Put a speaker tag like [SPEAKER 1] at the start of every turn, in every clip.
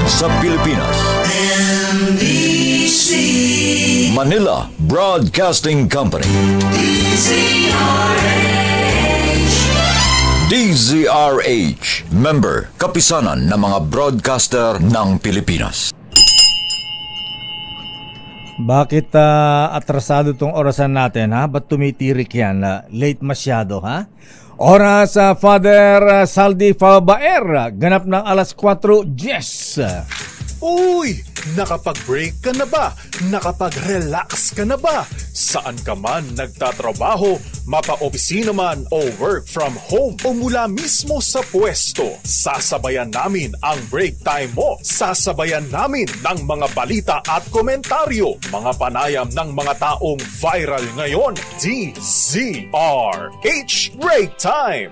[SPEAKER 1] sa Pilipinas. NBC Manila Broadcasting Company. DZRH, member, kapisanan ng mga broadcaster ng Pilipinas.
[SPEAKER 2] Bakit atrasado tong orasan natin, ha? Ba't tumitirik yan? Late masyado, ha? Oras sa Father Saldi Fabaer, ganap ng alas 4:10.
[SPEAKER 3] Uy! Nakapag-break ka na ba? Nakapag-relax ka na ba? Saan ka man nagtatrabaho, mapa-opisina man o work from home o mula mismo sa pwesto, sasabayan namin ang break time mo. Sasabayan namin ng mga balita at komentaryo, mga panayam ng mga taong viral ngayon. DZRH Break Time!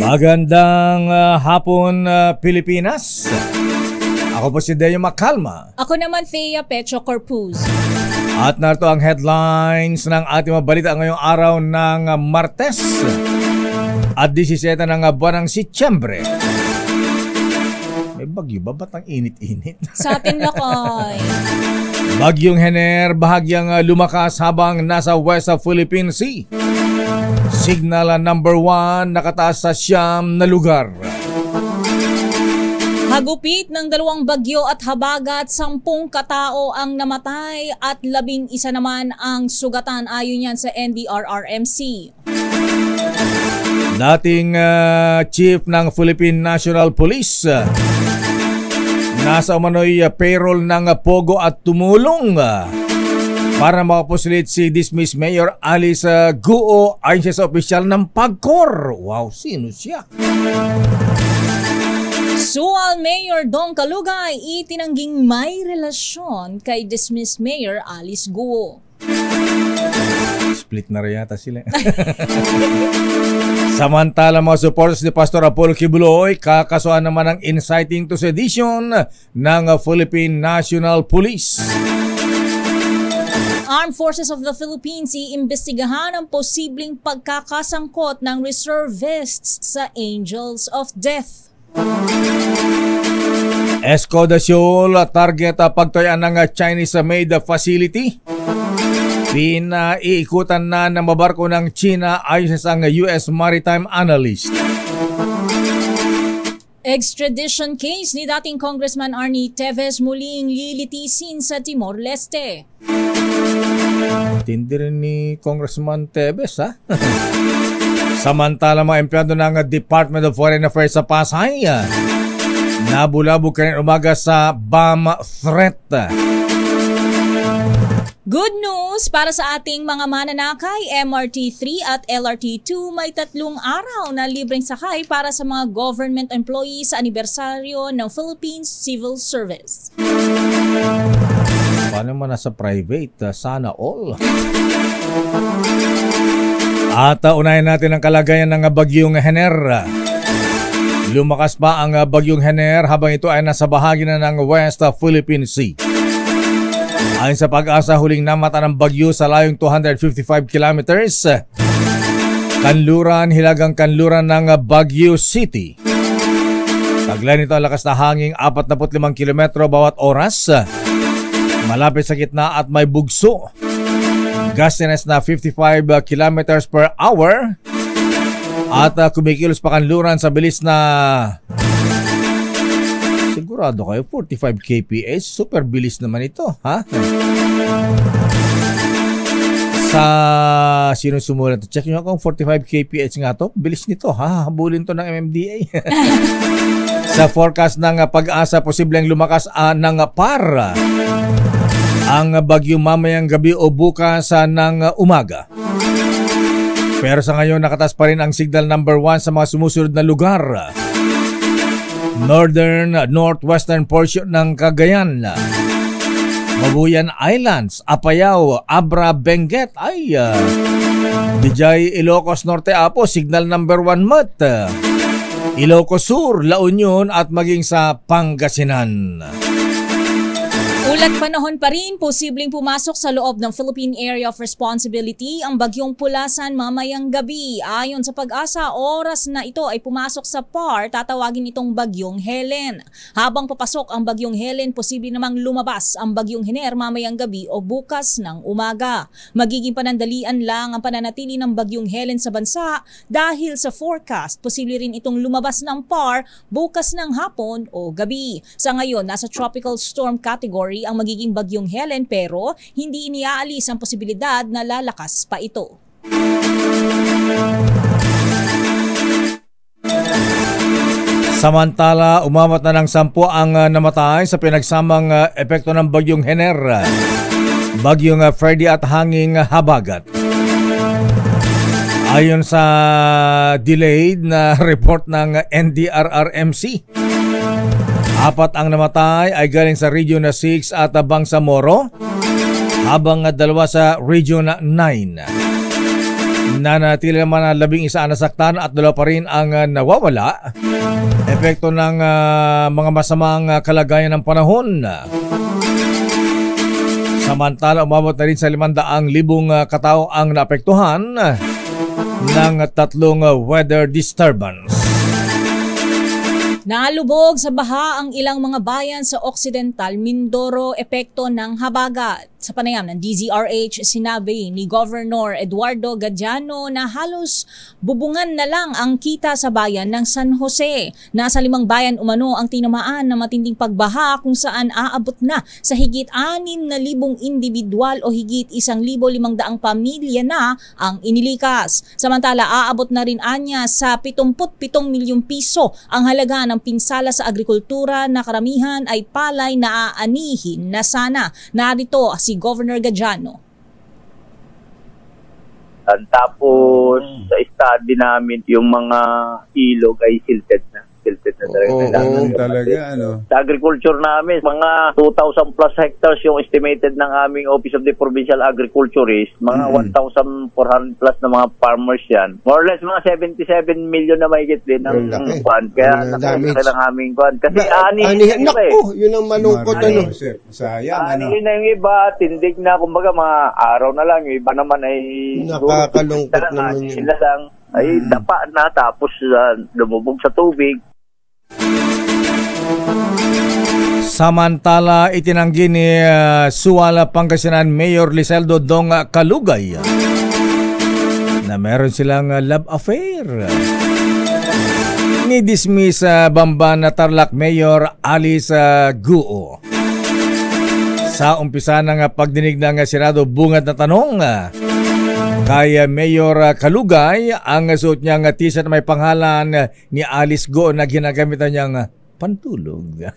[SPEAKER 2] Magandang hapon, Pilipinas. Ako po si Deo Macalma.
[SPEAKER 4] Ako naman, Thea Pecho Corpuz.
[SPEAKER 2] At narito ang headlines ng ating mga balita ngayong araw ng Martes at 17 ng buwan ng Setyembre. May bagyo ba? Ba't ang init-init?
[SPEAKER 4] Sa atin lakay.
[SPEAKER 2] Bagyong Hener bahagyang lumakas habang nasa West Philippine Sea. Signal number 1 nakataas sa siyam na lugar.
[SPEAKER 4] Hagupit ng 2 bagyo at habagat, 10 katao ang namatay at 11 naman ang sugatan ayon yan sa NDRRMC.
[SPEAKER 2] Dating chief ng Philippine National Police nasa umano'y payroll ng Pogo at tumulong para makapusulit si dismissed Mayor Alice Guo ayon siya sa opisyal ng PAGCOR. Wow, sino siya?
[SPEAKER 4] Sual Mayor Dong Kalugay itinangging may relasyon kay dismissed Mayor Alice Guo.
[SPEAKER 2] Split na rin yata sila. Samantala, mga supporters ni Pastor Apollo Kibuloy kakasuhan naman ng inciting to sedition ng Philippine National Police.
[SPEAKER 4] Armed Forces of the Philippines iimbestigahan ang posibleng pagkakasangkot ng reservists sa Angels of Death.
[SPEAKER 2] Escoda Shoal, target pagtoyan ng Chinese-made facility. Pinaiikutan na ng mabarko ng China ayon sa isang US maritime analyst.
[SPEAKER 4] Extradition case ni dating Congressman Arnie Teves muling lilitisin sa Timor-Leste.
[SPEAKER 2] Tindi rin ni Congressman Teves, ha? Samantala, mga empleyado ng Department of Foreign Affairs sa Pasay nabulabog kanina umaga sa bomb threat.
[SPEAKER 4] Good news para sa ating mga mananakay, MRT-3 at LRT-2 may 3 araw na libreng sakay para sa mga government employees sa anibersaryo ng Philippines Civil Service.
[SPEAKER 2] Paano man nasa private? Sana all. At unahin natin ang kalagayan ng bagyong Hener. Lumakas pa ang bagyong Hener habang ito ay nasa bahagi na ng West Philippine Sea. Ayon sa Pag-asa, huling namata ng bagyo sa layong 255 kilometers. Hilagang kanluran ng Baguio City. Taglay nito ang lakas na hangin 45 kilometro bawat oras. Malapit sa gitna at may bugso. Gustiness na 55 kilometers per hour. At kumikilos pa kanluran sa bilis na sigurado kayo 45 kph. Super bilis naman ito, ha? Sa sino sumulat? Check nyo kung 45 kph nga to. Bilis nito, ha? Habulin to ng MMDA. Sa forecast ng Pag-asa, posibleng lumakas ng par ang bagyo mamayang gabi o bukas ng umaga. Pero sa ngayon, nakatas pa rin ang signal number 1 sa mga sumusunod na lugar. Northern, northwestern portion ng Cagayan, Mabuyan Islands, Apayao, Abra, Benguet, Dijay, Ilocos Norte, Apo, signal number 1 mat. Ilocos Sur, La Union at maging sa Pangasinan.
[SPEAKER 4] Ulat panahon pa rin, posibleng pumasok sa loob ng Philippine Area of Responsibility ang bagyong Pulasan mamayang gabi. Ayon sa Pag-asa, oras na ito ay pumasok sa PAR, tatawagin itong bagyong Helen. Habang papasok ang bagyong Helen, posible namang lumabas ang bagyong Hener mamayang gabi o bukas ng umaga. Magiging panandalian lang ang pananatili ng bagyong Helen sa bansa dahil sa forecast, posible rin itong lumabas ng PAR bukas ng hapon o gabi. Sa ngayon, nasa tropical storm category ang magiging bagyong Helen pero hindi iniaalis ang posibilidad na lalakas pa ito.
[SPEAKER 2] Samantala, umabot na ng 10 ang namatay sa pinagsamang epekto ng bagyong Hener, bagyong Freddy at hanging habagat. Ayon sa delayed na report ng NDRRMC, 4 ang namatay ay galing sa Region 6 at Bangsamoro, habang 2 sa Region 9. Nanatili naman ang 11 ang nasaktan at 2 pa rin ang nawawala. Epekto ng mga masamang kalagayan ng panahon. Samantala, umabot na rin sa 500,000 katao ang naapektuhan ng 3 weather disturbance.
[SPEAKER 4] Nalubog sa baha ang ilang mga bayan sa Occidental Mindoro epekto ng habagat. Sa panayam ng DZRH, sinabi ni Governor Eduardo Gadiano na halos bubungan na lang ang kita sa bayan ng San Jose. Nasa 5 bayan umano ang tinamaan ng matinding pagbaha kung saan aabot na sa higit 6,000 individual o higit 1,500 pamilya na ang inilikas. Samantala, aabot na rin anya sa 77 milyong piso ang halaga ng pinsala sa agrikultura na karamihan ay palay na aanihin na sana. Narito si Governor Gadiano.
[SPEAKER 5] Tapos sa study namin, yung mga ilog ay silted na talaga.
[SPEAKER 6] Oo, talaga, ano.
[SPEAKER 5] Sa agriculture namin, mga 2,000 plus hectares yung estimated ng aming Office of the Provincial Agriculturist. Mga 1,400 plus na mga farmers yan. More or less, mga 77 million na mahigit din ng kwan. Kaya nakasakay lang aming kwan. Kasi anihin na
[SPEAKER 6] naku, yun ang malungkot, ano. Sayang, ano.
[SPEAKER 5] Anihin na yung iba, tindig na, kumbaga mga araw na lang. Yung iba naman ay
[SPEAKER 6] nakakalungkot naman yun.
[SPEAKER 5] Ay dapa na, tapos lumubog sa tubig.
[SPEAKER 2] Samantala, itinanggi ni Suala Pangasinan Mayor Liseldo Dong Kalugay na meron silang love affair. Ni-dismiss Bamban Tarlac Mayor Alice Guo. Sa umpisa ng pagdinig ng Senado, bungad na tanong kay Mayor Kalugay ang suot niyang t-shirt na may pangalan ni Alice Guo na ginagamitan niyang pantulog.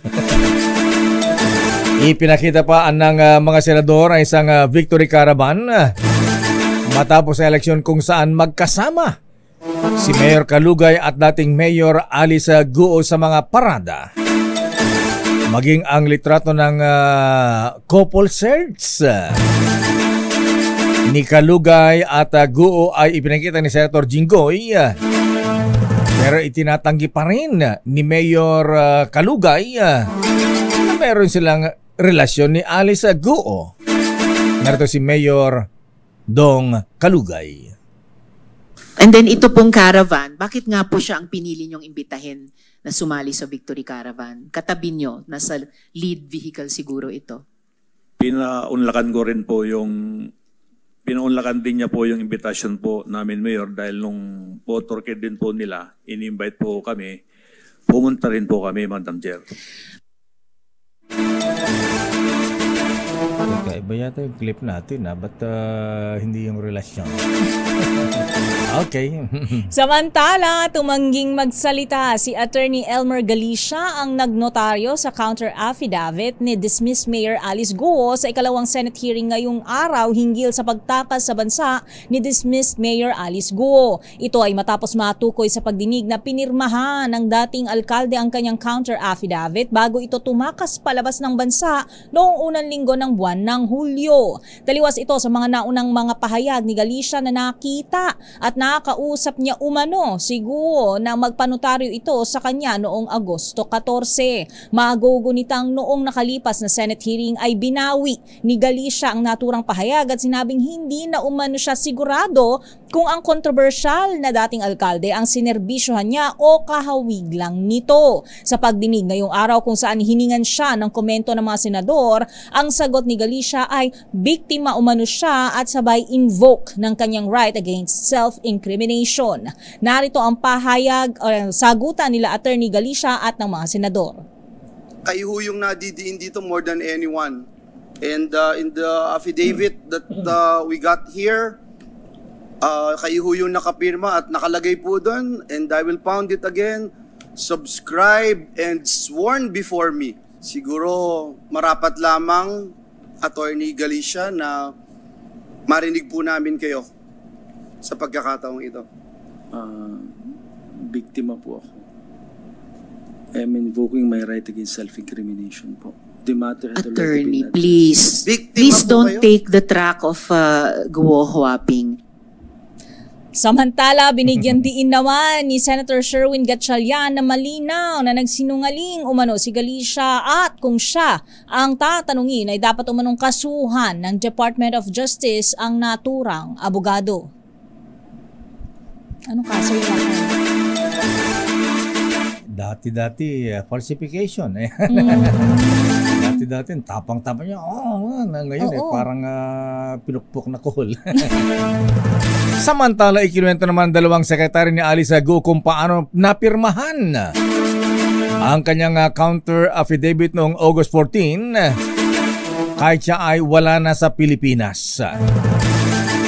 [SPEAKER 2] Ipinakita pa ng mga senador ang isang victory caravan matapos sa eleksyon kung saan magkasama si Mayor Kalugay at dating Mayor Alice Guo sa mga parada. Maging ang litrato ng couple search ni Kalugay at Guo ay ipinakita ni Senator Jinggoy, pero itinatanggi pa rin ni Mayor Kalugay na meron silang relasyon ni Alice Guo. Narito si Mayor Dong Kalugay.
[SPEAKER 7] And then ito pong caravan, bakit nga po siya ang pinili niyong imbitahin na sumali sa Victory Caravan? Katabi niyo, nasa lead vehicle siguro ito.
[SPEAKER 8] Pinaunlakan din niya po yung invitation po namin, Mayor, dahil nung motorcade din po nila, in-invite po kami, pumunta rin po kami, Madam Chair.
[SPEAKER 2] Iba yata yung clip natin, ba't hindi yung relasyon? Okay.
[SPEAKER 4] Samantala, tumangging magsalita si Attorney Elmer Galicia ang nagnotaryo sa counter affidavit ni dismissed Mayor Alice Guo sa ikalawang Senate hearing ngayong araw hinggil sa pagtakas sa bansa ni dismissed Mayor Alice Guo. Ito ay matapos matukoy sa pagdinig na pinirmahan ng dating alkalde ang kanyang counter affidavit bago ito tumakas palabas ng bansa noong unang linggo ng buwan ng Hulyo. Taliwas ito sa mga naunang mga pahayag ni Galicia na nakita at nakakausap niya umano si Guo na magpanotaryo ito sa kanya noong Agosto 14. Magugunitang noong nakalipas na Senate hearing ay binawi ni Galicia ang naturang pahayag at sinabing hindi na umano siya sigurado kung ang kontrobersyal na dating alkalde ang sinerbisyohan niya o kahawig lang nito. Sa pagdinig ngayong araw kung saan hiningan siya ng komento ng mga senador, ang sagot ni Galicia ay biktima umano siya at sabay invoke ng kanyang right against self-incrimination. Narito ang pahayag o sagutan nila Attorney Galicia at ng mga senador.
[SPEAKER 9] Kayo yung nadidiin dito more than anyone. And in the affidavit that we got here, kayo yung nakapirma at nakalagay po doon, and I will pound it again, subscribe and sworn before me. Siguro marapat lamang, Attorney Galicia, na marinig po namin kayo sa pagkakataong ito.
[SPEAKER 10] Biktima po ako. I am invoking my right against self-incrimination po. The matter has
[SPEAKER 7] Attorney,
[SPEAKER 10] already been
[SPEAKER 7] please.
[SPEAKER 9] Biktima
[SPEAKER 7] Please
[SPEAKER 9] po
[SPEAKER 7] don't
[SPEAKER 9] kayo?
[SPEAKER 7] take the track of Guo Huaping.
[SPEAKER 4] Samantala, binigyan diin naman ni Senator Sherwin Gatchalian na malinaw na nagsinungaling umano si Galicia at kung siya ang tatanungin ay dapat umanong kasuhan ng Department of Justice ang naturang abogado. Anong kaso yun?
[SPEAKER 2] Dati-dati, falsification. Dati-dati, tapang-tapang niya. Ngayon parang pinukpok na kuhol. Samantala, ikinuwento naman dalawang sekretary ni Alice Guo kung paano napirmahan ang kanyang counter affidavit noong August 14 kahit siya ay wala na sa Pilipinas.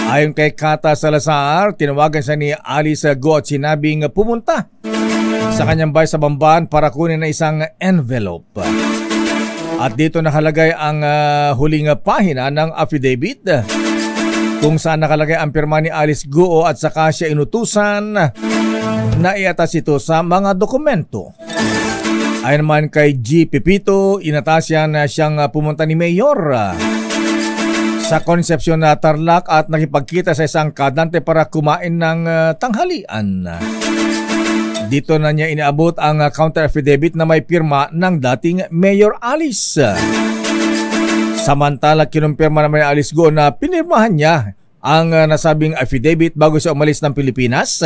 [SPEAKER 2] Ayon kay Kata Salazar, tinawagan siya ni Alice Guo at sinabing pumunta sa kanyang bahay sa Bamban para kunin na isang envelope. At dito nakalagay ang huling pahina ng affidavit kung saan nakalagay ang pirma ni Alice Guo at saka siya inutusan na iatas ito sa mga dokumento. Ayon naman kay G. Pepito, inatasyan na siyang pumunta ni Mayor sa Concepcion na Tarlac at nakipagkita sa isang kadante para kumain ng tanghalian. Dito na niya inaabot ang counter affidavit na may pirma ng dating Mayor Alice. Samantala, kinumpirma naman ni Alice Guo na pinirmahan niya ang nasabing affidavit bago siya umalis ng Pilipinas.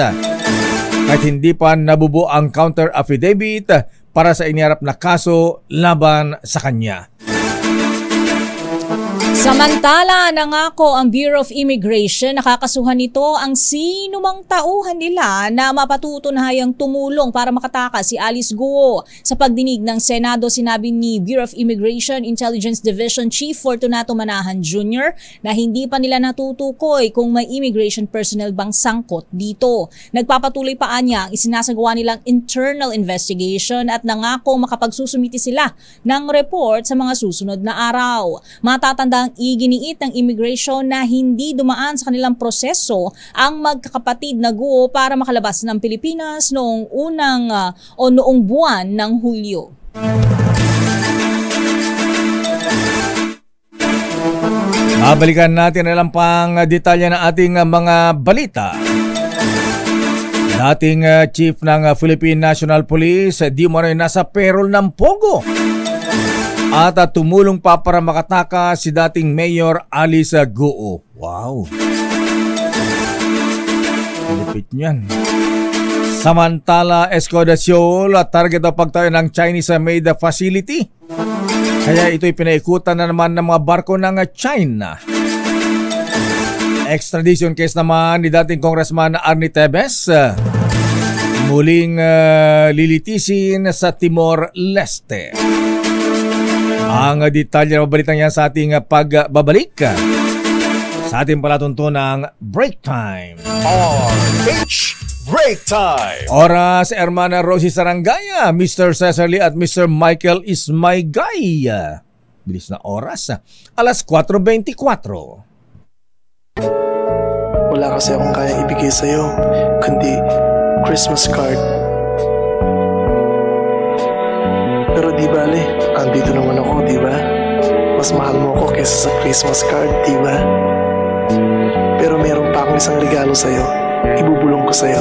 [SPEAKER 2] Kahit hindi pa nabubuo ang counter affidavit para sa iniharap na kaso laban sa kanya.
[SPEAKER 4] Samantala, nangako ang Bureau of Immigration, nakakasuhan nito ang sinumang tauhan nila na mapatutunhayang tumulong para makatakas si Alice Guo. Sa pagdinig ng Senado, sinabi ni Bureau of Immigration Intelligence Division Chief Fortunato Manahan Jr. na hindi pa nila natutukoy kung may immigration personnel bang sangkot dito. Nagpapatuloy pa niya ang isinasagawa nilang internal investigation at nangako makapagsusumiti sila ng report sa mga susunod na araw. Matatanda ang iginiit ng immigration na hindi dumaan sa kanilang proseso ang magkakapatid na Guo para makalabas ng Pilipinas noong noong buwan ng Hulyo.
[SPEAKER 2] Babalikan natin alam pang detalye ng ating mga balita. Dating chief ng Philippine National Police, di mo rin nasa payroll ng Pogo. At tumulong pa para makatakas si dating Mayor Alice Guo. Wow. Lupit niyan. Samantala, Escudasiol, target ang pagtayo ng Chinese-made facility. Kaya ito'y pinaikutan na naman ng mga barko ng China. Extradition case naman ni dating Congressman Arnie Tebes. Muling lilitisin sa Timor-Leste. Ang detalye ng balitang yan sa ating pagbabalik sa ating palatuntunang Break Time.
[SPEAKER 3] RH Break Time!
[SPEAKER 2] Oras, Hermana Rosie Sarangaya, Mr. Cesar Lee at Mr. Michael Ismaygay. Bilis na oras, alas 4:24.
[SPEAKER 11] Wala kasi akong kaya ibigay sa'yo, kundi Christmas card. Pero di bale, andito naman ako, di ba? mas mahal mo ko kaysa sa Christmas card, di ba? Pero meron pa akong isang regalo sa'yo. Ibubulong ko sa'yo.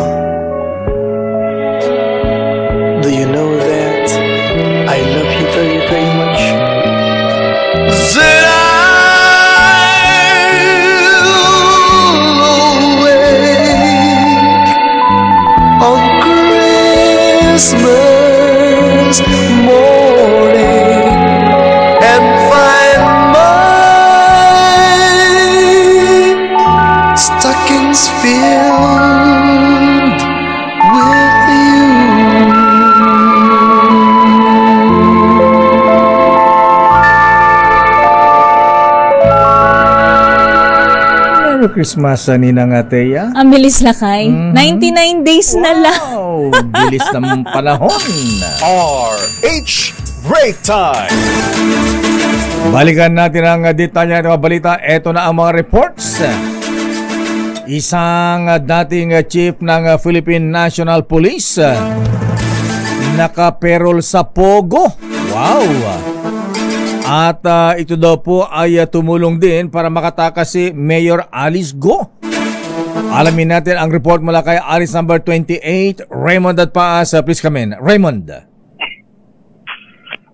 [SPEAKER 11] Do you know that I love you very, very much?
[SPEAKER 12] Said I'll awake on Christmas morning and find my stockings filled with you.
[SPEAKER 2] Merry Christmas, Ninang Ateya.
[SPEAKER 4] Ang bilis lakay. 99 days na lang.
[SPEAKER 2] Wow, bilis ng panahon.
[SPEAKER 3] RH Break Time!
[SPEAKER 2] Balikan natin ang detalye ng mga balita. Ito na ang mga reports. Isang dating chief ng Philippine National Police nakaperol sa Pogo. Wow! At ito daw po ay tumulong din para makatakas si Mayor Alice Go. Alamin natin ang report mula kay Alice number 28, Raymond at Paas. Please come in. Raymond.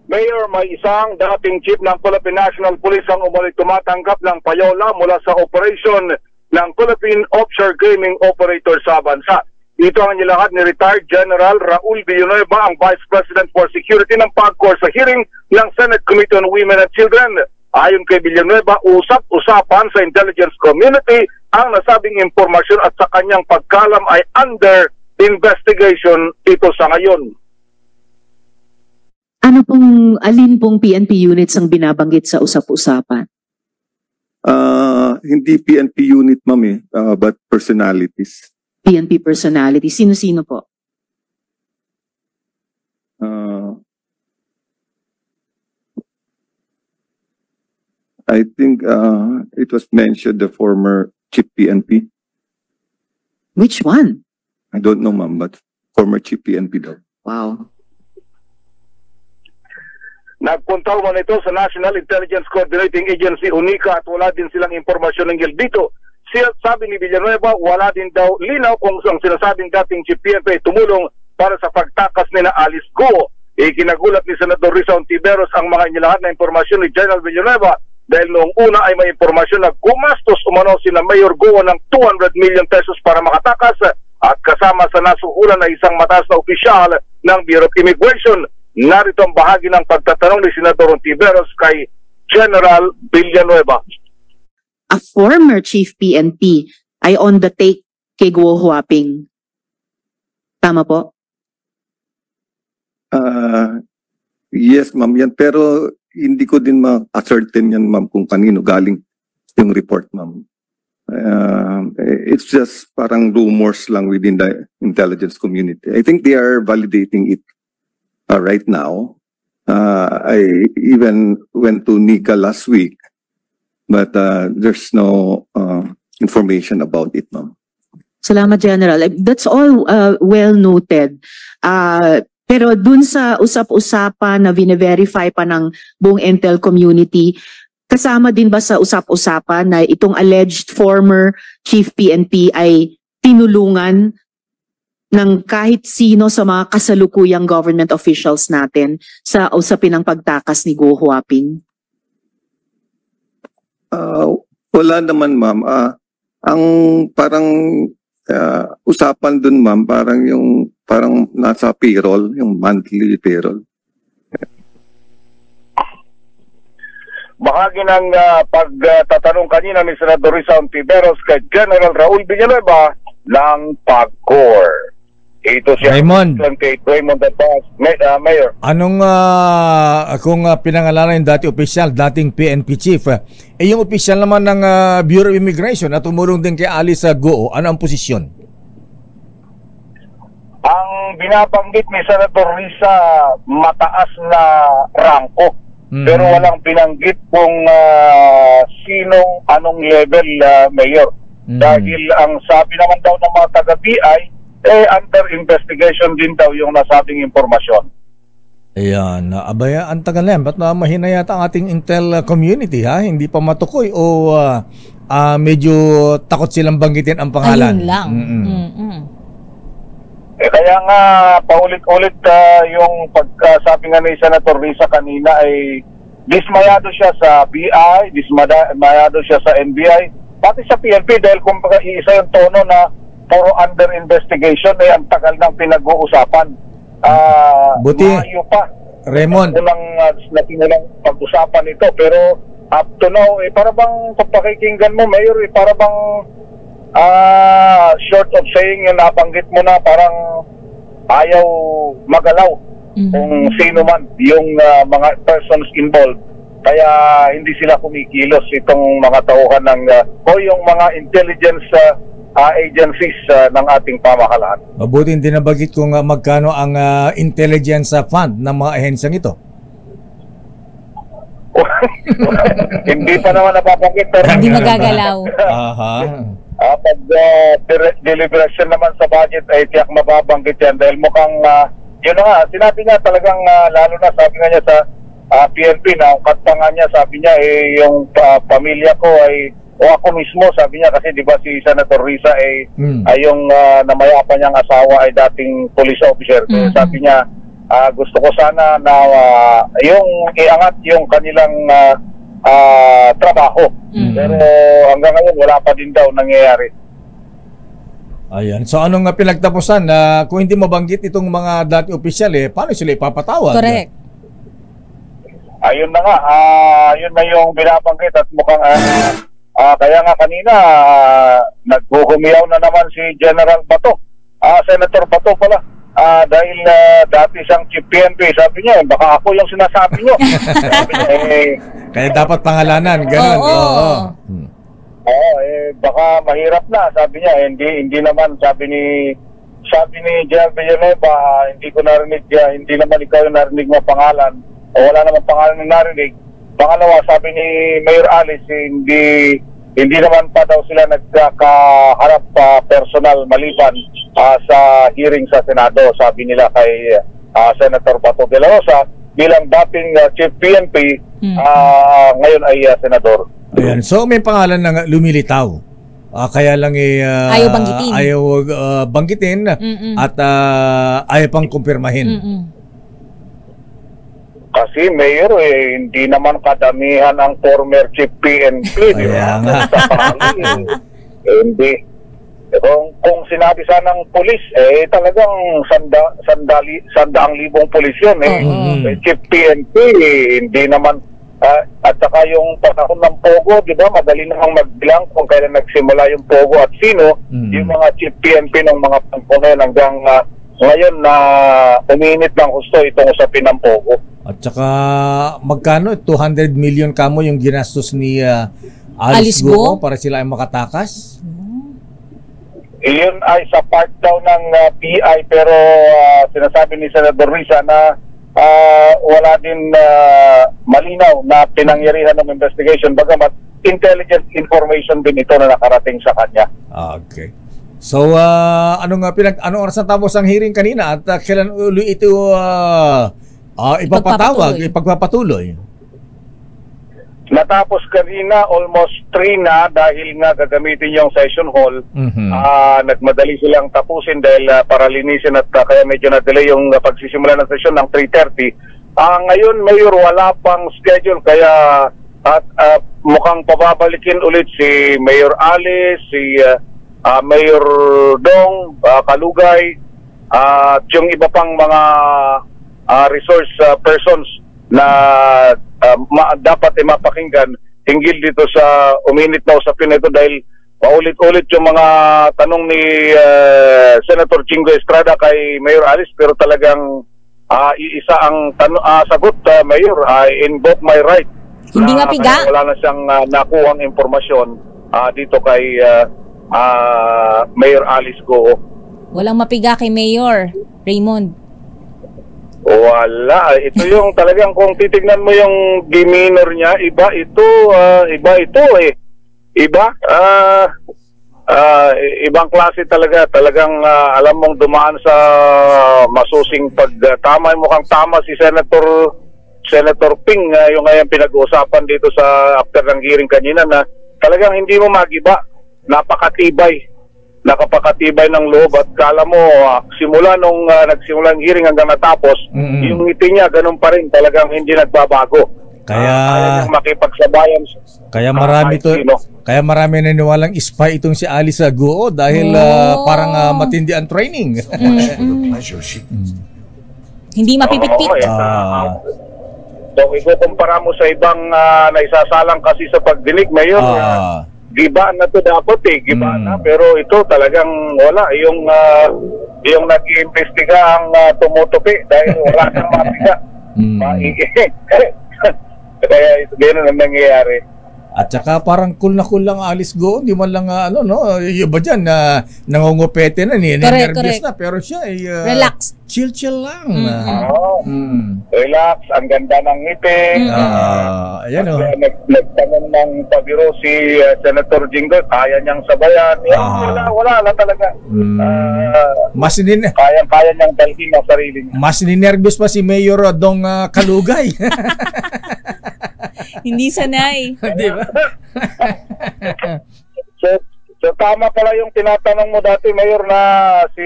[SPEAKER 13] Mayor, may isang dating chief ng Philippine National Police ang umulit tumatanggap ng payola mula sa operation ng Philippine Offshore Gaming Operator sa bansa. Ito ang nilahad ni retired General Raul Villanueva, ang Vice President for Security ng PAGCOR sa hearing ng Senate Committee on Women and Children. Ayon kay Villanueva, usap-usapan sa intelligence community ang nasabing impormasyon at sa kanyang pagkalam ay under investigation ito sa ngayon.
[SPEAKER 7] Alin pong PNP units ang binabanggit sa usap-usapan?
[SPEAKER 14] Hindi PNP unit, ma'am, but personalities.
[SPEAKER 7] PNP personality. Sino-sino po?
[SPEAKER 14] I think it was mentioned the former chief PNP.
[SPEAKER 7] Which one?
[SPEAKER 14] I don't know, ma'am, but former chief PNP daw.
[SPEAKER 7] Wow.
[SPEAKER 13] Nagpunta man ito sa National Intelligence Coordinating Agency, UNICA, at wala din silang impormasyon ng dito. Sabi ni Villanueva, wala din daw linaw kung ang sinasabing dating chief PNP ay tumulong para sa pagtakas ni na Alice Go. Ikinagulat ni Senador Risa Ontiveros ang mga inilahat na impormasyon ni General Villanueva dahil noong una ay may impormasyon na gumastos umano sina Mayor Go ng 200 million pesos para makatakas at kasama sa nasuhulan na isang mataas na opisyal ng Bureau of Immigration. Narito ang bahagi ng pagtatanong ni Senador Ontiveros kay General Villanueva.
[SPEAKER 7] A former chief PNP ay on the take kay Guo Huaping. Tama po?
[SPEAKER 14] Yes, ma'am, yan. Pero hindi ko din ma-ascertain yan, ma'am, kung kanino galing yung report, ma'am. It's just parang rumors lang within the intelligence community. I think they are validating it right now. I even went to NICA last week, but there's no information about it, ma'am.
[SPEAKER 7] Salamat, General. That's all well noted. Pero dun sa usap-usapan na vine-verify pa ng buong Intel community, kasama din ba sa usap-usapan na itong alleged former chief PNP ay tinulungan ng kahit sino sa mga kasalukuyang government officials natin sa usapin ng pagtakas ni Guo Huaping?
[SPEAKER 14] Wala naman, ma'am. Ang parang usapan dun, ma'am, parang nasa payroll, yung monthly payroll.
[SPEAKER 13] Bahagi ng pagtatanong kanina ni Senador Risa Ontiveros kay General Raul Villanueva ng PAGCOR. Ito siya,
[SPEAKER 2] Raymond.
[SPEAKER 13] Raymond at Mayor.
[SPEAKER 2] Anong kung pinangalanan yung dating PNP chief, yung opisyal naman ng Bureau of Immigration at tumulong din kay Alice Go, ano ang posisyon?
[SPEAKER 13] Ang binabanggit ni Senator Risa, mataas na rangko. Pero walang binanggit kung sinong anong level, Mayor. Dahil ang sabi naman daw ng mga taga-BI, under investigation din daw yung nasabing impormasyon.
[SPEAKER 2] Ayan, abaya, ang tagal na yan. Ba't na mahina yata ang ating Intel community, ha? Hindi pa matukoy o medyo takot silang banggitin ang pangalan?
[SPEAKER 4] Ayun lang.
[SPEAKER 13] Kaya nga, paulit-ulit yung pagsabi nga ni Senator Risa kanina ay dismayado siya sa BI, dismayado siya sa NBI, pati sa PNP dahil kumbaga iisa yung tono na puro under investigation ang tagal ng pinag-uusapan.
[SPEAKER 2] Buti,
[SPEAKER 13] pa.
[SPEAKER 2] Raymond.
[SPEAKER 13] Nakinulang pag-usapan ito pero up to now, para bang pagpakikinggan mo, Mayor, para bang short of saying yung nabanggit mo na parang ayaw magalaw kung sino man yung mga persons involved. Kaya hindi sila kumikilos itong mga tauhan ng o yung mga intelligence agencies ng ating pamahalaan.
[SPEAKER 2] Mabuti hindi nabanggit kung magkano ang intelligence fund ng mga ahensyang ito.
[SPEAKER 13] Hindi pa naman napabanggit.
[SPEAKER 4] Hindi magagalaw.
[SPEAKER 13] Pag deliberation naman sa budget ay tiyak mababanggit yan dahil mukhang yun na nga, sinabi niya talagang lalo na sabi nga niya sa PNP na kanta nga niya, sabi niya yung pamilya ko ay o ako mismo, sabi niya kasi di ba si Senator Risa ay yung namayapa niyang asawa ay dating police officer. Kaya sabi niya gusto ko sana na yung iangat yung kanilang trabaho. Pero hanggang ngayon wala pa din daw nangyayari.
[SPEAKER 2] Ayan. So anong pinagtapusan kung hindi mabanggit itong mga dati opisyal paano sila ipapatawag?
[SPEAKER 4] Correct.
[SPEAKER 13] Ayun na nga, yun na yung binabanggit at mukhang kaya nga kanina naghuhumiyaw na naman si General Bato, Senator Bato pala. Dahil dati siyang chief PNP, sabi niya, baka ako yung sinasabi niyo. Sabi niya,
[SPEAKER 2] kaya dapat pangalanan, ganun. Oo.
[SPEAKER 13] Baka mahirap na, sabi niya. Hindi naman, sabi ni General Villanueva, hindi ko narinig, hindi naman ikaw yung narinig mo pangalan. O wala naman pangalan na narinig. Pangalawa, sabi ni Mayor Alice, hindi naman pa daw sila nagkakaharap personal maliban sa hearing sa Senado, sabi nila kay Senator Bato de la Rosa bilang dating Chief PNP, ngayon ay Senador.
[SPEAKER 2] Ayan. So may pangalan na lumilitaw. Kaya lang
[SPEAKER 4] ayaw banggitin.
[SPEAKER 2] Ayaw banggitin at ayaw pang kumpirmahin.
[SPEAKER 13] Kasi Mayor, hindi naman kadamihan ang former Chief PNP.
[SPEAKER 2] Kaya nga.
[SPEAKER 13] Hindi. Kung sinabi sanang pulis, talagang sandaang libong pulis yun. Chief PNP, hindi naman. At saka yung panahon ng Pogo, di ba, madali namang magbilang kung kailan nagsimula yung Pogo at sino, yung mga Chief PNP ng mga pangkunan hanggang ngayon na uminit ng gusto itong usapin ng Pogo.
[SPEAKER 2] At saka magkano? 200 million kamo yung ginastos ni Alice Guo para sila ay makatakas?
[SPEAKER 13] Iyon ay sa part daw ng PI pero sinasabi ni Senator Risa na wala din malinaw na pinangyarihan ng investigation bagamat intelligence information din ito na nakarating sa kanya.
[SPEAKER 2] Okay. So ano oras na tapos ang hearing kanina at kailan uli ito ipagpapatuloy?
[SPEAKER 13] Natapos kanina almost 3 na dahil nga gagamitin yung session hall. Nagmadali silang tapusin dahil para linisin at kaya medyo na-delay yung pagsisimula ng session ng 3:30. Ngayon Mayor wala pang schedule kaya mukhang pababalikin ulit si Mayor Alice, si Mayor Dong, Kalugay at yung iba pang mga resource persons na dapat mapakinggan hinggil dito sa uminit na usapin ito dahil paulit-ulit yung mga tanong ni Senator Chingo Estrada kay Mayor Alice pero talagang iisa ang sagot, Mayor, I invoke my right.
[SPEAKER 4] Hindi nga piga.
[SPEAKER 13] Wala na siyang nakuhang impormasyon dito kay Mayor Alice Guo.
[SPEAKER 4] Walang mapiga kay Mayor Raymond.
[SPEAKER 13] Wala. Ito yung talagang kung titignan mo yung demeanor niya, iba ito. Iba. ibang klase talaga. Talagang alam mong dumaan sa masusing pagtama. Mukhang tama si Senator Ping, yung ngayon pinag-uusapan dito sa after ng hearing kanina, na talagang hindi mo magiba. Napakatibay ng loob, at kala mo simula nung nagsimula ang hearing hanggang natapos, yung ngiti niya ganun pa rin, talagang hindi nagbabago. Kaya makipagsabayan.
[SPEAKER 2] Kaya marami naniwalang spy itong si Alice Guo dahil parang matindi ang training.
[SPEAKER 4] Hindi mapipitpit.
[SPEAKER 13] So ikukumpara mo sa ibang naisasalang kasi sa pagdinig, Mayor. Gibaan na to dapat gibaan na, pero ito talagang wala, yung nag-iimbestiga ang tumutupi dahil wala nang mapiga. Kaya ito gano'n ang nangyayari.
[SPEAKER 2] At saka parang cool lang Alice Guo, hindi man lang yung ba dyan nangungupete na, nervous na, pero siya ay
[SPEAKER 4] relax,
[SPEAKER 2] chill lang.
[SPEAKER 13] Relax, ang ganda ng ngiti.
[SPEAKER 2] Ayan
[SPEAKER 13] nagtanong ng pabiro si Senator Jinggoy, kaya niyang sabayan. Wala talaga. Kaya niyang dalhin ang sarili niya.
[SPEAKER 2] Mas ninervous pa si Mayor Dong Kalugay.
[SPEAKER 4] Hindi sanay.
[SPEAKER 2] Di ba?
[SPEAKER 13] So tama pala yung tinatanong mo dati, Mayor, na si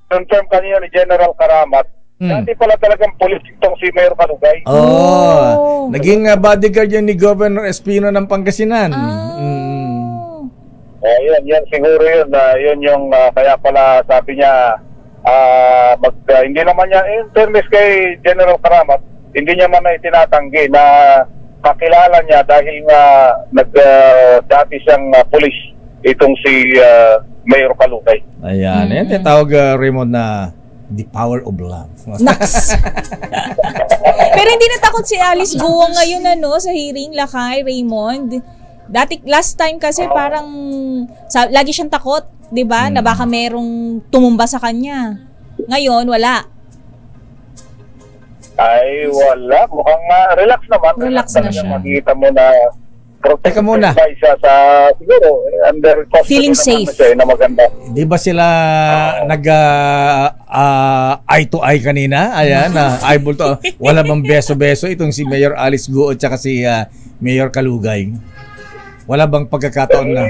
[SPEAKER 13] confirm kanina ni General Karamat. Dati pala talagang pulis itong si Mayor Kalugay.
[SPEAKER 2] Naging bodyguard yan ni Governor Espino ng Pangasinan.
[SPEAKER 13] Yan siguro yun. Yun yung kaya pala sabi niya, hindi naman niya, in fairness kay General Karamat, hindi niya man na itinatanggi na kakilala niya dahil nga dati siyang pulis itong si Mayor Kalugay.
[SPEAKER 2] Ayan, yan tinatawag Raymond na the power of love.
[SPEAKER 4] Pero hindi natakot si Alice Guo ngayon sa hearing, Lakay, Raymond. Dati last time kasi parang lagi siyang takot, 'di ba? Na baka merong tumumba sa kanya. Ngayon wala.
[SPEAKER 13] Ay, wala. Mukhang relax naman.
[SPEAKER 4] Relax na siya.
[SPEAKER 13] Makikita mo na
[SPEAKER 2] Teka muna.
[SPEAKER 13] Siya sa, siguro, under
[SPEAKER 4] feeling safe.
[SPEAKER 13] Na maganda.
[SPEAKER 2] Di ba sila eye to eye kanina? Ayan, eyeball to. Wala bang beso-beso itong si Mayor Alice Guo at saka si Mayor Kalugay? Wala bang pagkakataon na?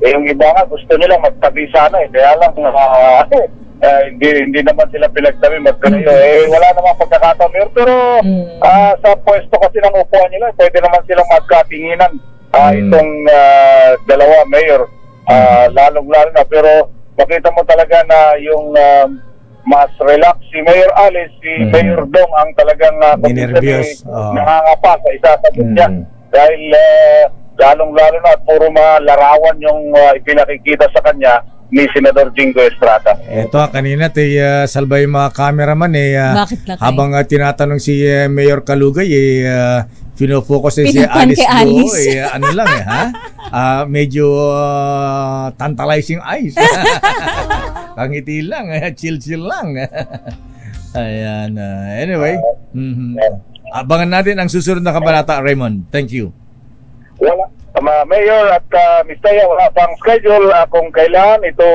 [SPEAKER 13] Yung iba nga, gusto nila magtabi sana. Kaya lang, hindi naman sila pinagtabi magkanayo. Wala namang pagkakataon. Pero sa pwesto kasi ng upuan nila, pwede naman silang magkatinginan. Itong dalawa, Mayor, lalong-lalo na. Pero makita mo talaga na yung mas relax si Mayor Alice, si Mayor Dong ang talagang nangangapa sa isa sa niya. Dahil lalong-lalo na puro malarawan yung ipinakikita sa kanya ni Senador Jingo Estrada.
[SPEAKER 2] Ito kanina salbay mga cameraman habang tinatanong si Mayor Kalugay fino-focus si Alice Guo ano lang medyo tantalizing eyes. Pangiti lang, chill lang. Ayan, anyway. Abangan natin ang susunod na kabanata, Raymond. Thank you.
[SPEAKER 13] Wala. Mayor at Ms. Taya, wala pang schedule kung kailan ito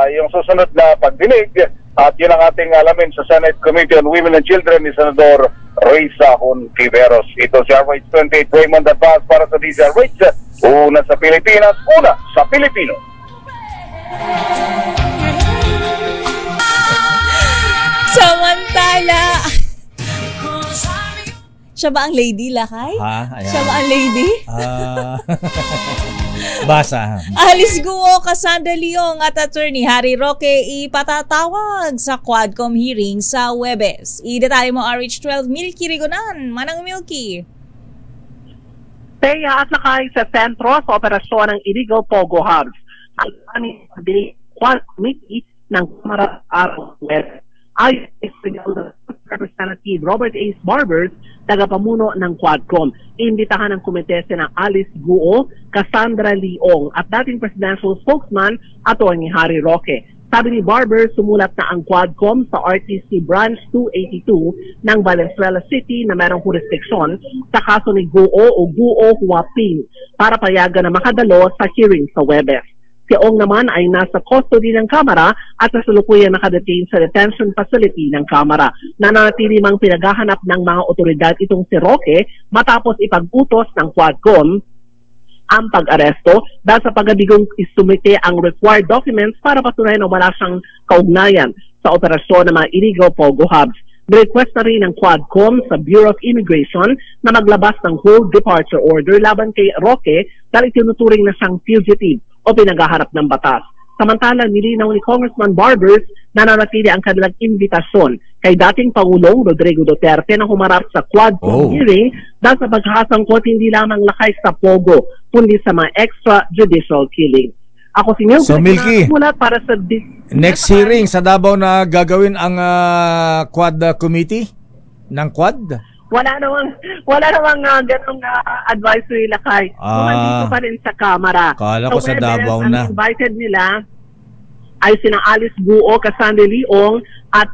[SPEAKER 13] yung susunod na pagdinig, at yun ang ating alamin sa Senate Committee on Women and Children ni Senador Risa Hontiveros. Ito si RH28 Raymond Advance para sa DZRH, una sa Pilipinas, una sa Pilipino.
[SPEAKER 4] Samantala, siya ba ang lady, Lakay? Siya ba ang lady?
[SPEAKER 2] Basa.
[SPEAKER 4] Alice Guo, Cassandra Leong at Attorney Harry Roque ipatatawag sa Quadcom hearing sa Huwebes. Idetalye mo RH12 Milky Rigonan. Manang Milky.
[SPEAKER 15] Teya at Lakay sa sentro sa operasyon ng illegal Pogo Hubs. Ang aming Quad Committee ng Kamara Araw Huwebes. Ayon sa Representative Robert A. Barbers, tagapamuno ng Quadcom. Imbitahan ng komite sina Alice Guo, Cassandra Leong at dating presidential spokesman Atty. Harry Roque. Sabi ni Barber, sumulat na ang Quadcom sa RTC Branch 282 ng Valenzuela City na merong jurisdiksyon sa kaso ni Guo o Guo Huaping para payagan na makadalo sa hearing sa Huwebes. Si Ong naman ay nasa custody ng Kamara at kasalukuyan nakadetain sa detention facility ng Kamara. Nananatili mang pinaghahanap ng mga otoridad itong si Roque matapos ipag-utos ng Quadcom ang pag-aresto dahil sa pagabigong isumite ang required documents para patunayan na wala siyang kaugnayan sa operasyon ng mga illegal Pogo Hubs. Request na rin ng Quadcom sa Bureau of Immigration na maglabas ng hold departure order laban kay Roque dahil tinuturing na siyang fugitive o pinaghaharap ng batas. Samantala, nilinaw ni Congressman Barbers na nanatili ang kanilang imbitasyon kay dating Pangulong Rodrigo Duterte na humarap sa Quadcom hearing dahil sa pagkakasangkot hindi lamang lakay sa Pogo, kundi sa mga extrajudicial killing. Ako si Milky.
[SPEAKER 2] So, Milky,
[SPEAKER 15] mula para sa
[SPEAKER 2] next hearing sa Davao na gagawin ang Quad Committee ng Quad?
[SPEAKER 15] Wala namang ganong advisory lakay. Dito pa rin sa Kamara.
[SPEAKER 2] Kala ko sa Davao na.
[SPEAKER 15] Ang invited nila ay sina Alice Guo, Cassandra Leong at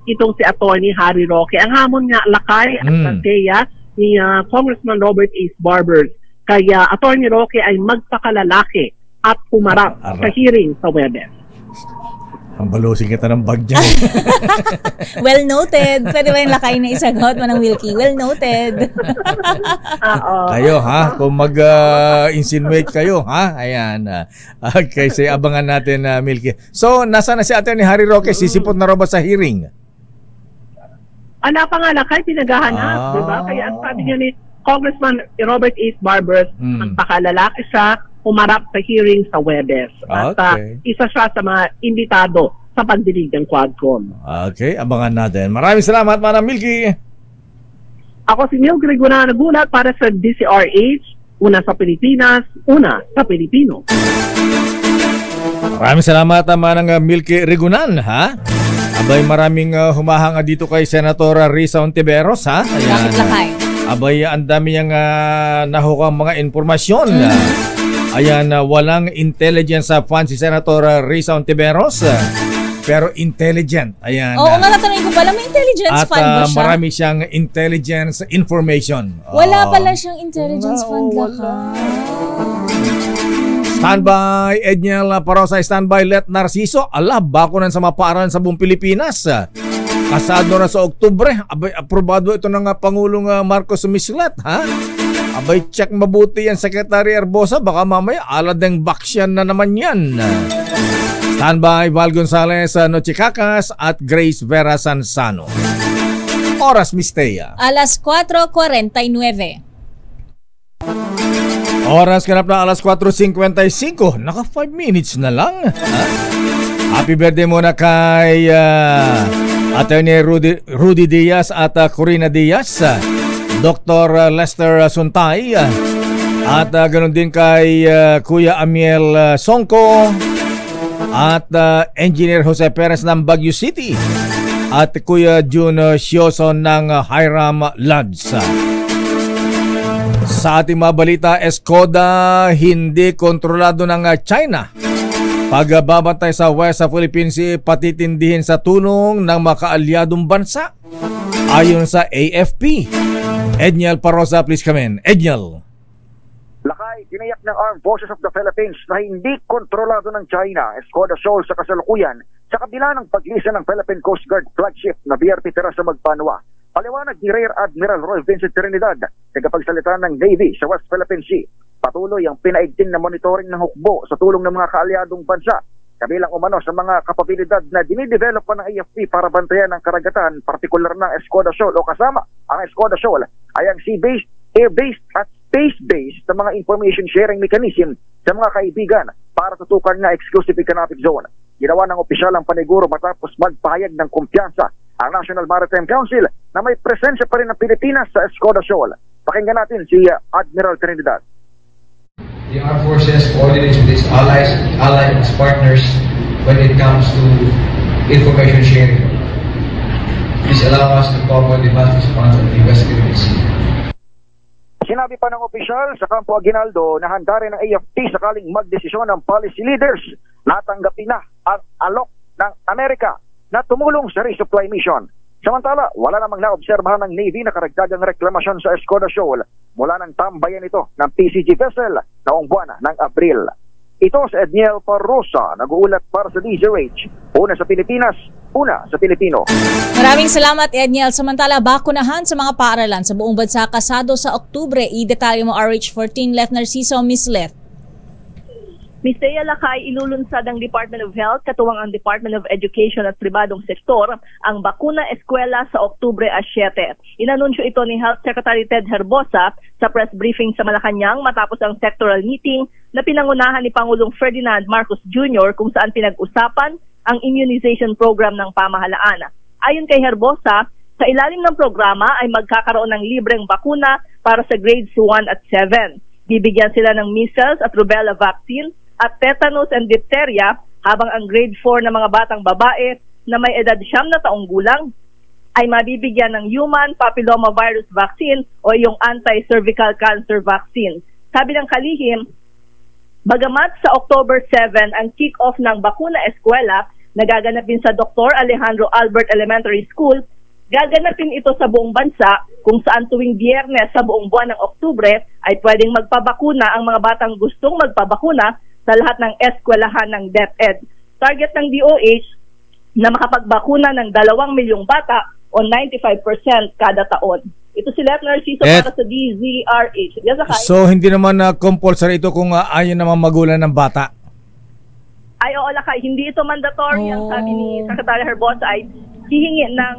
[SPEAKER 15] itong si Attorney Harry Roque. Ang hamon nga lakay at santeya ni Congressman Robert Ace Barbers. Kaya Attorney Roque ay magpakalalaki at humarap sa hearing sa Huwebes.
[SPEAKER 2] Ang balusin kita ng bag dyan.
[SPEAKER 4] Well noted. Pwede ba yung lakay na isagot mo ng Wilkie? Well noted.
[SPEAKER 2] Kayo ha, kung mag-insinuate kayo ha, ayan. Kasi abangan natin Milky. So, nasa na si Atty. Harry Roque? Sisipot na rin ba sa hearing?
[SPEAKER 15] Wala pa nga lakay, pinaghahanap. Diba? Kaya ang sabi niya ni Congressman Robert Ace Barbers, magpakalalaki siya, humarap sa hearing sa Huwebes. At isa siya sa mga imbitado sa pagdinig ng Quadcom.
[SPEAKER 2] Okay, abangan natin. Maraming salamat, Manang Milky.
[SPEAKER 15] Ako si Neil Gregorio, nagulat para sa DCRH, una sa Pilipinas, una sa Pilipino.
[SPEAKER 2] Maraming salamat, Manang Milky Rigunan, ha? Abay, maraming humahanga dito kay Senator Risa Ontiveros, ha?
[SPEAKER 4] Bakit lakay?
[SPEAKER 2] Abay, ang dami niyang nahukang mga informasyon. Ayan, walang intelligence fund si Senator Risa Ontiveros, pero intelligent. Ayan.
[SPEAKER 4] Oo nga, natanong ko pala, may intelligence fund ba siya?
[SPEAKER 2] At marami siyang intelligence information.
[SPEAKER 4] Wala pala siyang intelligence fund lakay.
[SPEAKER 2] Standby, Edniel Parosa, standby, Let Narciso. Ala, bako nan sa mapaaralan sa buong Pilipinas. Kasado na sa Oktubre. Abay, aprobado ito ng Pangulong Marcos Sumislet, ha? Abay, check mabuti yan, Secretary Herbosa. Baka mamaya, aladeng baksyan na naman yan. Standby, Val Gonzales, Nochikakas at Grace Vera Sansano. Oras, Mistea.
[SPEAKER 4] Alas 4:49.
[SPEAKER 2] Oras ganap na alas 4:55. Naka 5 minutes na lang. Happy birthday muna kay Attorney Rudy Diaz at Corina Diaz, Dr. Lester Suntay, at ganoon din kay Kuya Amiel Songko at Engineer Jose Perez ng Baguio City at Kuya June Sioso ng Hiram Lodge. Sa ating mga balita, Escoda hindi kontrolado ng China. Pagbabantay sa West Philippine Sea, patitindihin sa tulong ng mga kaalyadong bansa. Ayon sa AFP. Edniel Parosa, please come in. Edniel.
[SPEAKER 16] Lakay, tinayak ng Armed Forces of the Philippines na hindi kontrolado ng China, Escoda Shoal sa kasalukuyan sa kabila ng paglisa ng Philippine Coast Guard flagship na BRP Terasa Magbanwa. Paliwanag ni Rear Admiral Roy Vincent Trinidad, tagapagsalita ng Navy sa West Philippine Sea. Patuloy ang pinaigting na monitoring ng hukbo sa tulong ng mga kaalyadong bansa, kabilang umano sa mga kapabilidad na dinidevelop pa ng AFP para bantayan ang karagatan, partikular ng Escoda Shoal o kasama ang Escoda Shoal ay ang sea-based, air-based at space-based na mga information sharing mechanism sa mga kaibigan para tutukan na exclusive economic zone. Ginawa ng opisyal ang paniguro matapos magpahayag ng kumpiyansa ang National Maritime Council na may presensya pa rin ng Pilipinas sa Escoda Shoal. Pakinggan natin si Admiral Trinidad.
[SPEAKER 17] The Armed Forces coordinates with its allies and its partners when it comes to information sharing. This allows us to cover the vast expanse of the West Philippine Sea.
[SPEAKER 16] Sinabi pa ng opisyal sa Campo Aguinaldo na handa rin ng AFP sakaling magdesisyon ng policy leaders na tanggapin na ang alok ng Amerika na tumulong sa resupply mission. Samantala, wala namang naobserbahan ng Navy na karagdagang reklamasyon sa Escoda Shoal mula ng tambayan ito ng PCG vessel noong buwan ng Abril. Ito si Edniel Parrosa, nag-uulat para sa DZRH. Una sa Pilipinas, una sa Pilipino.
[SPEAKER 4] Maraming salamat, Edniel. Samantala, bakunahan sa mga paaralan sa buong bansa kasado sa Oktubre. I-detalye mo RH14, Left Narciso, Miss Left.
[SPEAKER 18] Ms. Thea Lakay, ilulunsad ng Department of Health katuwang ang Department of Education at pribadong sektor ang bakuna eskwela sa Oktubre 7. Inanunsyo ito ni Health Secretary Ted Herbosa sa press briefing sa Malacanang matapos ang sectoral meeting na pinangunahan ni Pangulong Ferdinand Marcos Jr. kung saan pinag-usapan ang immunization program ng pamahalaan. Ayon kay Herbosa, sa ilalim ng programa ay magkakaroon ng libreng bakuna para sa grades 1 at 7. Bibigyan sila ng measles at rubella vaccine at tetanus and diphtheria, habang ang grade 4 na mga batang babae na may edad 9 na taong gulang ay mabibigyan ng human papillomavirus vaccine o yung anti-cervical cancer vaccine. Sabi ng kalihim, bagamat sa October 7 ang kick-off ng bakuna eskwela na gaganapin sa Dr. Alejandro Albert Elementary School, gaganapin ito sa buong bansa kung saan tuwing Biyernes sa buong buwan ng Oktubre ay pwedeng magpabakuna ang mga batang gustong magpabakuna sa lahat ng eskwelahan ng DepEd. Target ng DOH na makapagbakuna ng 2 milyong bata o 95% kada taon. Ito si Left Narciso para sa DZRH. Yes,
[SPEAKER 2] so hindi naman compulsory ito kung ayaw naman magulang ng bata?
[SPEAKER 18] Ay, oo, Lakay. Hindi ito mandatory. Ang sabi ni Secretary Herbosa ay hihingi ng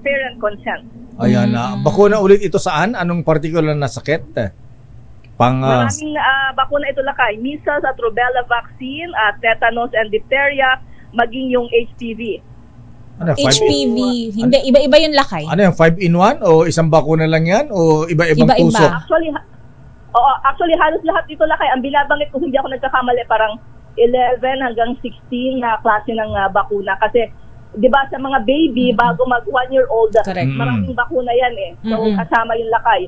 [SPEAKER 18] parent consent.
[SPEAKER 2] Ayan, bakuna ulit ito saan? Anong particular na sakit?
[SPEAKER 18] Maraming bakuna ito, Lakay. Measles at rubella vaccine, tetanus and diphtheria, maging yung HPV.
[SPEAKER 2] Ano,
[SPEAKER 4] HPV. Hindi, iba-iba yung Lakay.
[SPEAKER 2] Ano yung 5-in-1? O isang bakuna lang yan? O iba-ibang tusok?
[SPEAKER 18] Actually, halos lahat dito, Lakay. Ang binabanggit kung hindi ako nagkakamali, parang 11 hanggang 16 na klase ng bakuna. Kasi, di ba sa mga baby, bago mag 1-year-old, maraming bakuna yan eh. So, kasama yung Lakay.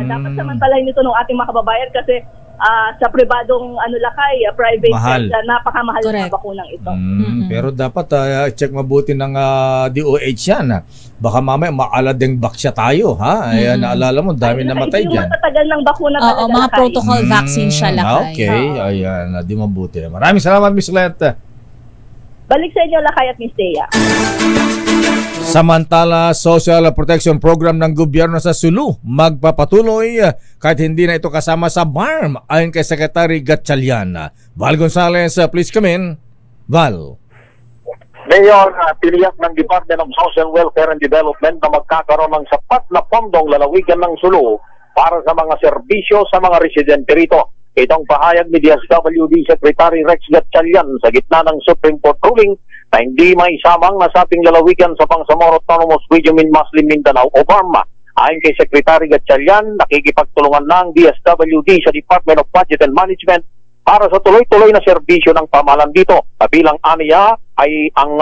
[SPEAKER 18] Dapat samantalahin nito ng ating mga kababayan kasi sa pribadong Lakay, private health, napakamahal ng bakunang ito.
[SPEAKER 2] Pero dapat check mabuti ng DOH yan. Baka mamaya maaladeng baksya tayo, ha? Ayan, naalala mo, dami namatay dyan.
[SPEAKER 18] Yung matatagal ng bakuna talaga,
[SPEAKER 4] mga Lakay. Protocol vaccine siya, Lakay.
[SPEAKER 2] Okay, ayan, di mabuti. Maraming salamat, Miss Let.
[SPEAKER 18] Balik sa inyo, Lakay at Miss Thea.
[SPEAKER 2] Samantala, Social Protection Program ng gobyerno sa Sulu magpapatuloy kahit hindi na ito kasama sa BARM ayon kay Secretary Gatchalian. Val Gonzales, please come in. Val.
[SPEAKER 13] Mayor, tiniyak ng Department of Social Welfare and Development na magkakaroon ng sapat na pondong lalawigan ng Sulu para sa mga serbisyo sa mga residente rito. Itong pahayag ni DSWD Secretary Rex Gatchalian sa gitna ng Supreme Court ruling na hindi may samang nasabing lalawigan sa Bangsamoro Autonomous Region in Muslim Mindanao o BARMA. Ayon kay Secretary Gatchalian, nakikipagtulungan ng DSWD sa Department of Budget and Management para sa tuloy-tuloy na serbisyo ng pamahalaan dito. Kabilang aniya ay ang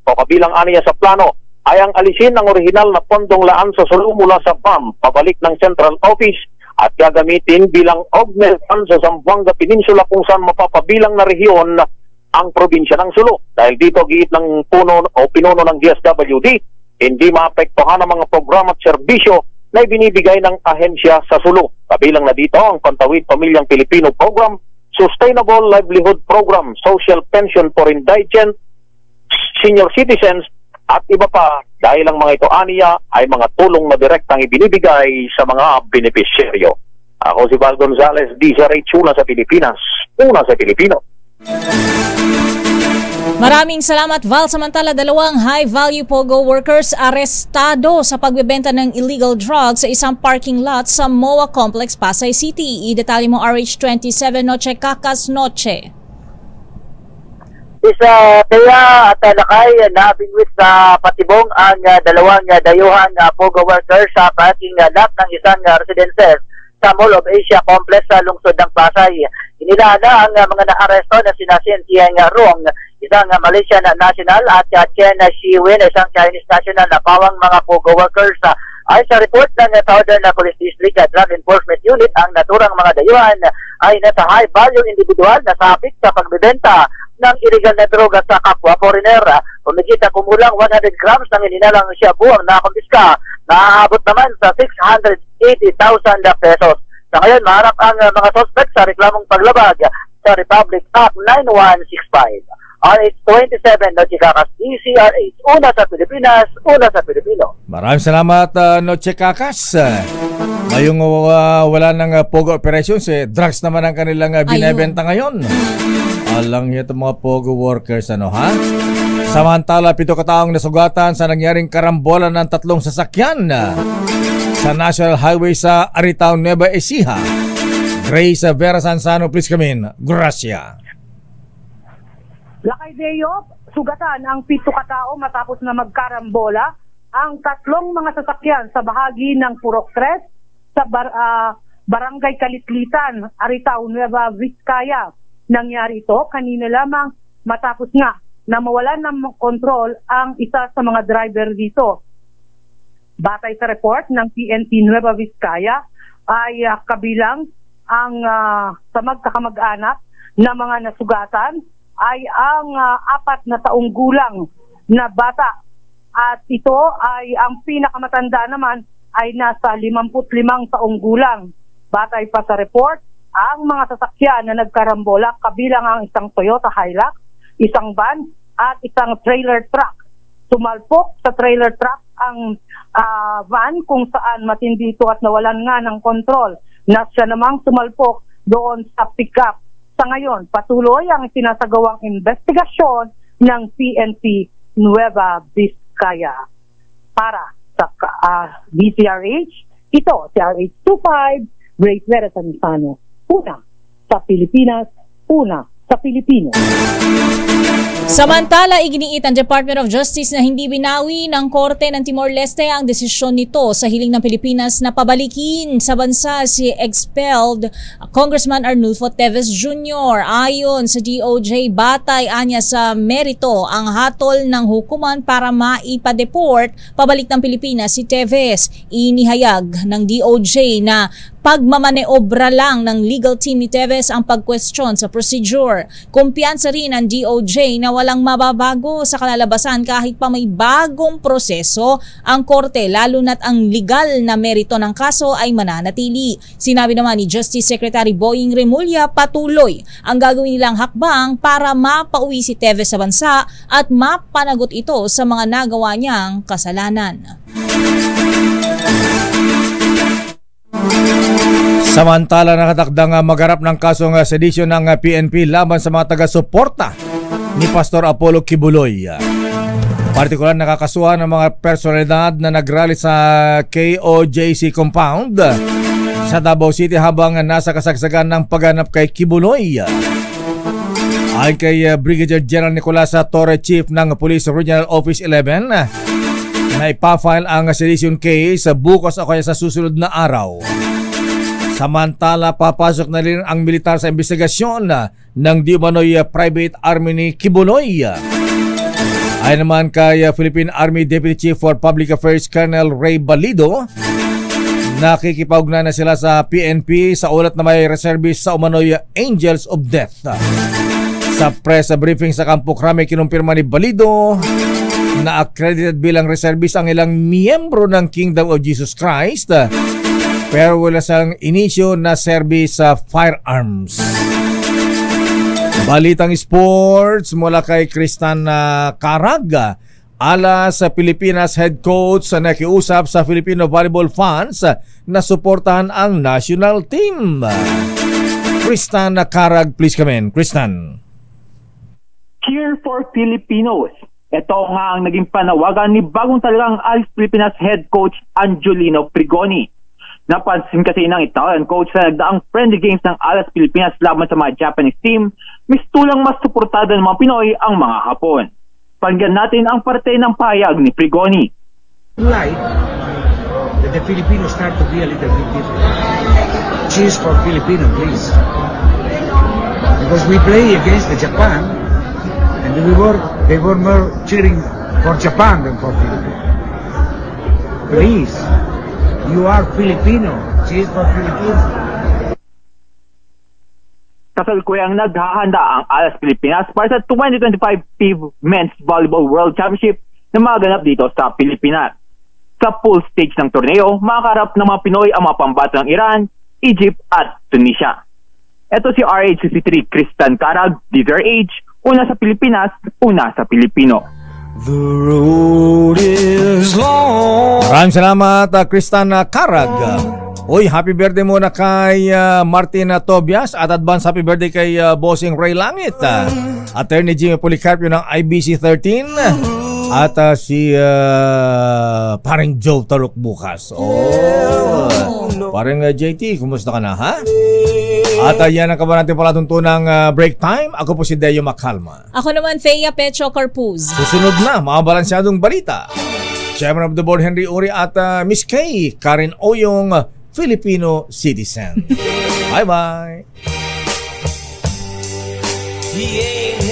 [SPEAKER 13] kabilang aniya sa plano ay ang alisin ng orihinal na pondong laan sa Sulu mula sa BARM pabalik ng Central Office at gagamitin bilang augment fund sa Zamboanga Peninsula kung saan mapapabilang na rehiyon ang probinsya ng Sulu. Dahil dito giit ng pinuno ng DSWD, hindi maapektuhan ang mga programa at serbisyo na ibinibigay ng ahensya sa Sulu. Kabilang na dito ang Pantawid Pamilyang Pilipino Program, Sustainable Livelihood Program, Social Pension for Indigent, Senior Citizens, at iba pa dahil ang mga ito aniya ay mga tulong na direktang ibinibigay sa mga benepisyaryo. Ako si Val Gonzales, DZRH, una sa Pilipinas, una sa Pilipino.
[SPEAKER 4] Maraming salamat, Val. Samantala, 2 high-value POGO workers arestado sa pagbebenta ng illegal drugs sa isang parking lot sa MOA Complex, Pasay City. I-detalye mo RH27 Noche Kakas Noche.
[SPEAKER 19] Isa kaya at Lakay, nabingwit sa Patibong ang 2 dayuhang POGO workers sa parking lot ng isang residences sa Mall of Asia Complex sa lungsod ng Pasay. Inilala ang mga naaresto na sina Sieng Rong, isang Malaysian national, at Chen Shiwin, isang Chinese national na pawang mga POGO workers Ay sa report ng Southern Police District Drug Enforcement Unit, ang naturang mga dayuhan ay nasa high value individual na sapit sa pagbebenta ng illegal na droga sa kapwa foreigner. Umigit ang kumulang 100 grams ng ininalang shabu ang nakumpiska, naaabot naman sa 680,000 pesos. Sa ngayon, maharap ang mga suspect sa reklamong paglabag sa Republic Act 9165. RH27, Noche Kakas, DCRH. Una sa Pilipinas, una sa Pilipino.
[SPEAKER 2] Maraming salamat, Noche Kakas. Ngayong wala ng POGO operations, drugs naman ang kanilang binebenta ngayon. Alang ito mga POGO workers, ano ha? Samantala, 7 kataong nasugatan sa nangyaring karambola ng 3 sasakyan sa National Highway sa Aritaw, Nueva Ecija. Grace Vera Sansano, please come in. Gracia.
[SPEAKER 20] Lakay Deo, sugatan ang 7 katao matapos na magkarambola ang 3 mga sasakyan sa bahagi ng Purok 3 sa Barangay Kalitlitan, Aritaw, Nueva Vizcaya. Nangyari ito kanina lamang matapos nga na mawalan ng kontrol ang isa sa mga driver dito. Batay sa report ng PNP Nueva Vizcaya ay kabilang ang sa magkakamag-anak na mga nasugatan ay ang 4 na taong gulang na bata. At ito ay ang pinakamatanda naman ay nasa 55 taong gulang. Batay pa sa report, ang mga sasakyan na nagkarambola kabilang ang isang Toyota Hilux, isang van at isang trailer truck. Tumalpok sa trailer truck ang van kung saan matindi ito at nawalan nga ng kontrol na siya namang tumalpok doon sa pickup. Sa ngayon, patuloy ang sinasagawang investigasyon ng PNP Nueva Vizcaya. Para sa DCRH, ito si RH25, Grace Vera Sansano. Una sa Pilipinas, una sa Pilipino.
[SPEAKER 4] Samantala, iginiit ang Department of Justice na hindi binawi ng Korte ng Timor-Leste ang desisyon nito sa hiling ng Pilipinas na pabalikin sa bansa si expelled Congressman Arnulfo Teves Jr. Ayon sa DOJ, batay anya sa merito ang hatol ng hukuman para maipa-deport pabalik ng Pilipinas si Teves. Inihayag ng DOJ na pagmamaneobra lang ng legal team ni Teves ang pag-question sa procedure. Kumpiyansa rin ang DOJ na walang mababago sa kalalabasan kahit pa may bagong proseso ang korte, lalo na't ang legal na merito ng kaso ay mananatili. Sinabi naman ni Justice Secretary Boying Remulla, patuloy ang gagawin nilang hakbang para mapauwi si Teves sa bansa at mapanagot ito sa mga nagawa niyang kasalanan.
[SPEAKER 2] Samantala, nakatakdang magharap ng kasong sedisyon ng PNP laban sa mga taga-suporta ni Pastor Apollo Kibuloy. Partikular nakakasuhan ng mga personalidad na nagrally sa KOJC compound sa Davao City habang nasa kasagsagan ng paghanap kay Kibuloy. Ayon kay Brigadier General Nicolas Torre, Chief ng Police Regional Office 11, na ipafile ang sedition case bukas o kaya sa susunod na araw. Samantala, papasok na rin ang militar sa investigasyon ng di umano'y private army ni Kibuloy. Ayon naman kay Philippine Army Deputy Chief for Public Affairs Colonel Ray Balido, nakikipaugnay na sila sa PNP sa ulat na may reservist sa umano'y Angels of Death. Sa press briefing sa Campo Crame, kinumpirma ni Balido na accredited bilang reservist ang ilang miyembro ng Kingdom of Jesus Christ, pero wala sang inisyo na service sa firearms. Balitang sports mula kay Kristan Carag. Alas sa Pilipinas head coach na nakiusap sa Filipino volleyball fans na suportahan ang national team. Kristan Carag, please come in. Kristan.
[SPEAKER 21] Cheer for Filipinos. Ito nga ang naging panawagan ni bagong talagang Alas Pilipinas head coach Angelino Frigoni. Napansin kasi ng Italian coach sa nagdaang friendly games ng Alas Pilipinas laban sa mga Japanese team, mistulang mas suportado ng mga Pinoy ang mga Hapon. Pakinggan natin ang parte ng pahayag ni Frigoni.
[SPEAKER 22] Like that the Filipinos start to be a little bit different. Cheers for Filipino, please. Because we play against the Japan, and they were more cheering for Japan than for Philippines. Please. You are Filipino. Cheers for Filipino.
[SPEAKER 21] Kasalukuyang naghahanda ang Alas Pilipinas para sa 2025 PIV Men's Volleyball World Championship na magaganap dito sa Pilipinas. Sa pool stage ng torneo, makakarap ng mga Pinoy ang mga pambato ng Iran, Egypt at Tunisia. Ito si RH63 Kristan Karag, Leader Age, una sa Pilipinas, una sa Pilipino.
[SPEAKER 12] The road is long.
[SPEAKER 2] Maraming salamat, Kristan Karag. Uy, happy birthday muna kay Martin Tobias at advance happy birthday kay Bossing Ray Langit. Attorney Jimmy Policarpio ng IBC 13 at si paring Joe Taruk bukas. Paring JT, kumusta ka na, ha? At yan ang kaban natin palatuntunang break time. Ako po si Deo Macalma.
[SPEAKER 4] Ako naman, Thea Pecho Carpuz.
[SPEAKER 2] Susunod na, mga balansyadong balita. Chairman of the Board Henry Uri at Miss Kay Karen Oyong, Filipino citizen. Bye-bye.
[SPEAKER 12] He ain't